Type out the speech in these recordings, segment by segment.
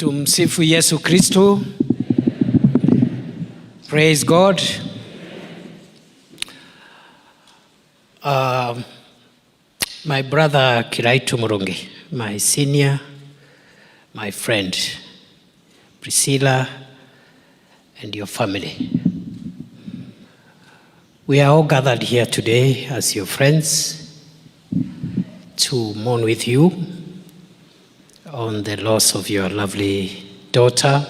Tumsifu Yesu Kristo. Praise God. My brother Kiraitu Murungi, my senior, my friend, Priscilla, and your family. We are all gathered here today as your friends to mourn with you on the loss of your lovely daughter.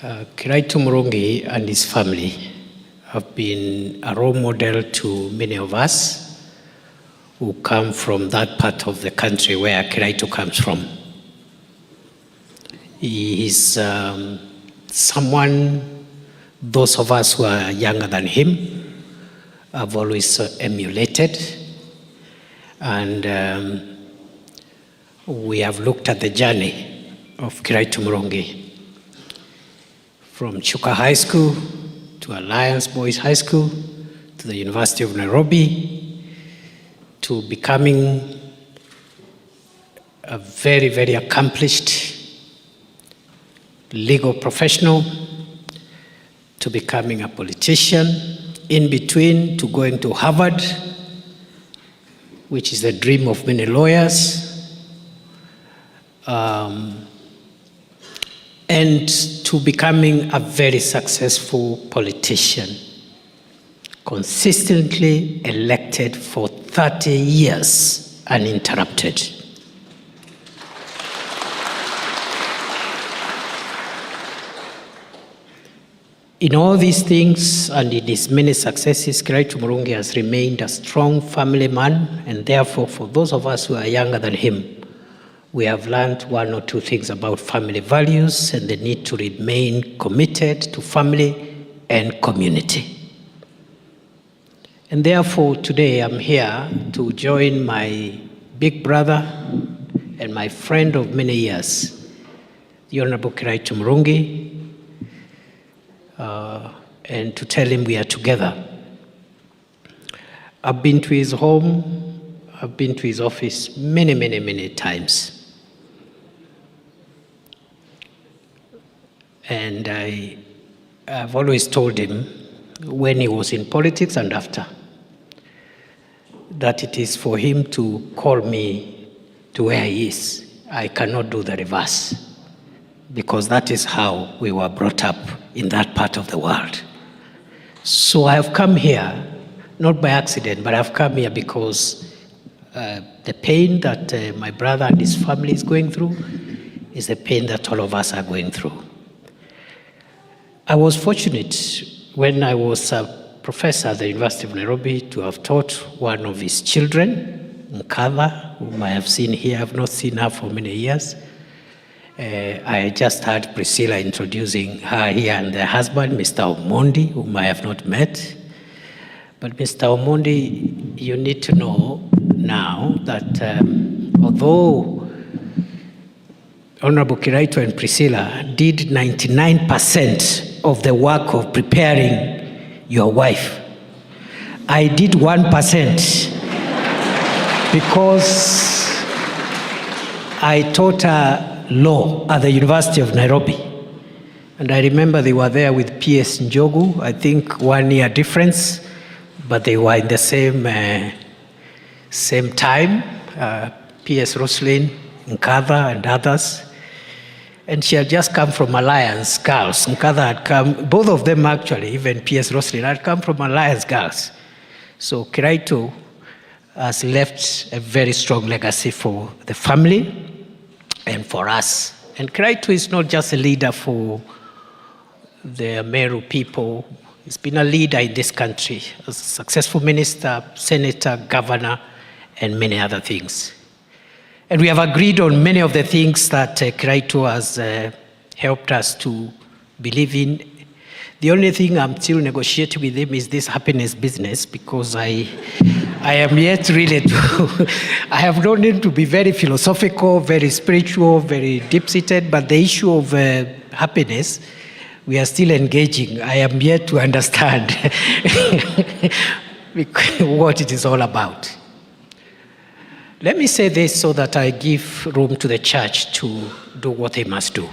Kiraitu Murungi and his family have been a role model to many of us who come from that part of the country where Kiraitu comes from. He is someone, those of us who are younger than him have always emulated, and we have looked at the journey of Kiraitu Murungi from Chuka High School to Alliance Boys High School to the University of Nairobi to becoming a very, very accomplished legal professional, to becoming a politician, in between to going to Harvard, which is the dream of many lawyers, and to becoming a very successful politician, consistently elected for 30 years uninterrupted. In all these things and in his many successes, Kiraitu Murungi has remained a strong family man, and therefore for those of us who are younger than him, we have learned one or two things about family values and the need to remain committed to family and community. And therefore today I'm here to join my big brother and my friend of many years, the Honorable Kiraitu Murungi, and to tell him we are together. I've been to his home, I've been to his office many times. And I've always told him, when he was in politics and after, that it is for him to call me to where he is. I cannot do the reverse, because that is how we were brought up in that part of the world. So I have come here, not by accident, but I've come here because the pain that my brother and his family is going through is the pain that all of us are going through. I was fortunate when I was a professor at the University of Nairobi to have taught one of his children, Nkadha, whom I have seen here. I have not seen her for many years. I just heard Priscilla introducing her here and their husband, Mr. Omondi, whom I have not met. But Mr. Omondi, you need to know now that although Honorable Kiraitu and Priscilla did 99% of the work of preparing your wife, I did 1% because I taught her law at the University of Nairobi. And I remember they were there with P.S. Njogu, I think 1 year difference, but they were in the same time, P.S. Roslyn, Nkadha and others. And she had just come from Alliance Girls. Nkadha had come, both of them actually, even P.S. Roslyn, had come from Alliance Girls. So Kiraitu has left a very strong legacy for the family and for us. And Kiraitu is not just a leader for the Meru people. He's been a leader in this country, a successful minister, senator, governor, and many other things. And we have agreed on many of the things that Kiraitu has helped us to believe in. The only thing I'm still negotiating with him is this happiness business, because I am yet really to, I have known him to be very philosophical, very spiritual, very deep-seated, but the issue of happiness, we are still engaging. I am yet to understand what it is all about. Let me say this so that I give room to the church to do what they must do.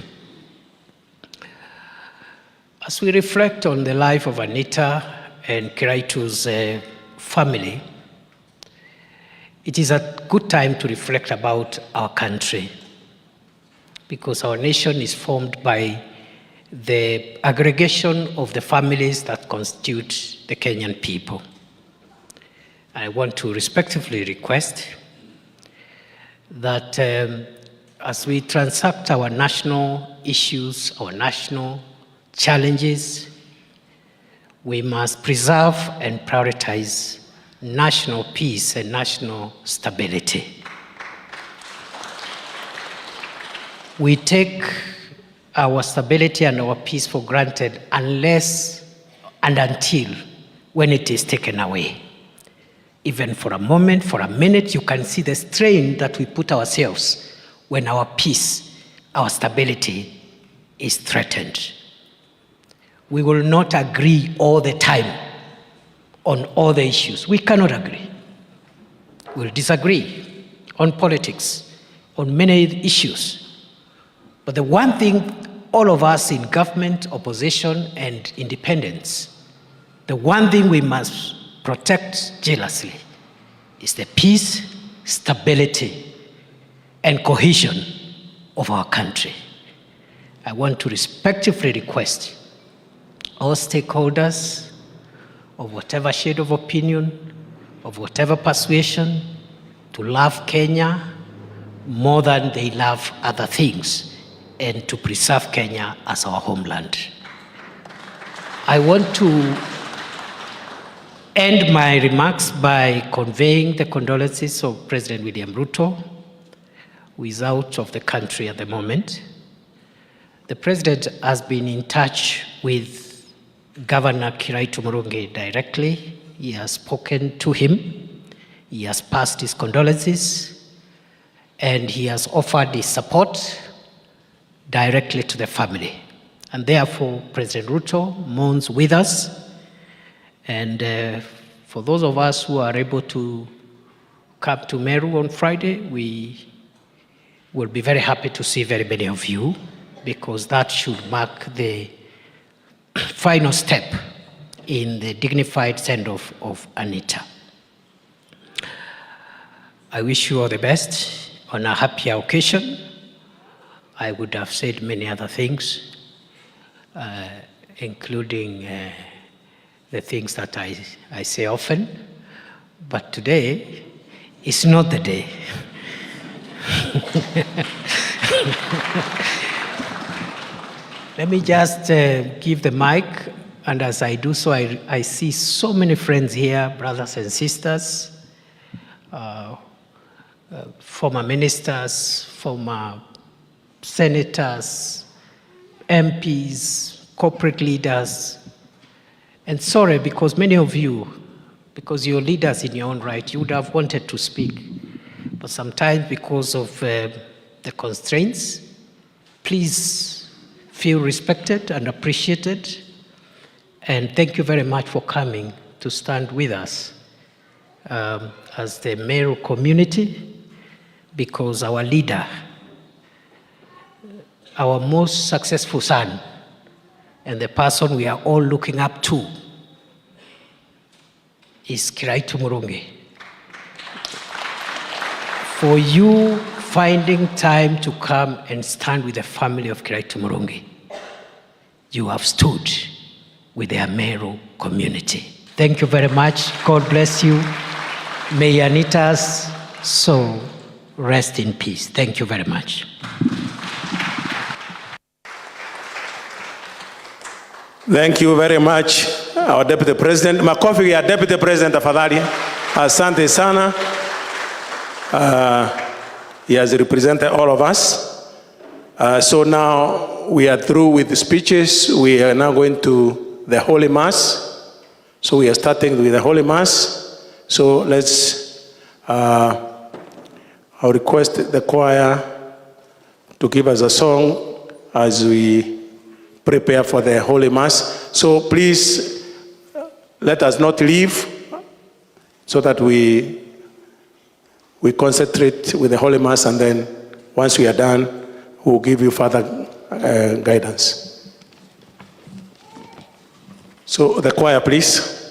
As we reflect on the life of Anita and Kiraitu's family, it is a good time to reflect about our country, because our nation is formed by the aggregation of the families that constitute the Kenyan people. I want to respectfully request that as we transact our national issues, our national challenges, we must preserve and prioritize national peace and national stability. We take our stability and our peace for granted unless and until when it is taken away. Even for a moment, for a minute, you can see the strain that we put ourselves when our peace, our stability is threatened. We will not agree all the time on all the issues. We cannot agree. We'll disagree on politics, on many issues. But the one thing all of us in government, opposition, and independence, the one thing we must protect jealously is the peace, stability, and cohesion of our country. I want to respectfully request all stakeholders of whatever shade of opinion, of whatever persuasion, to love Kenya more than they love other things, and to preserve Kenya as our homeland. I want to end my remarks by conveying the condolences of President William Ruto, who is out of the country at the moment. The President has been in touch with Governor Kiraitu Murungi directly. He has spoken to him. He has passed his condolences, and he has offered his support directly to the family. And therefore, President Ruto mourns with us. And for those of us who are able to come to Meru on Friday, we will be very happy to see very many of you, because that should mark the final step in the dignified send-off of Anita. I wish you all the best on a happier occasion. I would have said many other things, including the things that I say often, but today is not the day. Let me just give the mic, and as I do so, I see so many friends here, brothers and sisters, former ministers, former senators, MPs, corporate leaders. And sorry, because many of you, because you're leaders in your own right, you would have wanted to speak. But sometimes because of the constraints, please feel respected and appreciated. And thank you very much for coming to stand with us as the Meru community, because our leader, our most successful son, and the person we are all looking up to is Kiraitu Murungi. For you finding time to come and stand with the family of Kiraitu Murungi, you have stood with the Meru community. Thank you very much. God bless you. May Anita's soul rest in peace. Thank you very much. Thank you very much, our Deputy President. Makofi ya Deputy President afadhali. Asante sana. He has represented all of us. So now we are through with the speeches. We are now going to the Holy Mass. So we are starting with the Holy Mass. So let's, I'll request the choir to give us a song as we prepare for the Holy Mass. So please, let us not leave so that we we concentrate with the Holy Mass, and then once we are done, we'll give you further guidance. So the choir, please.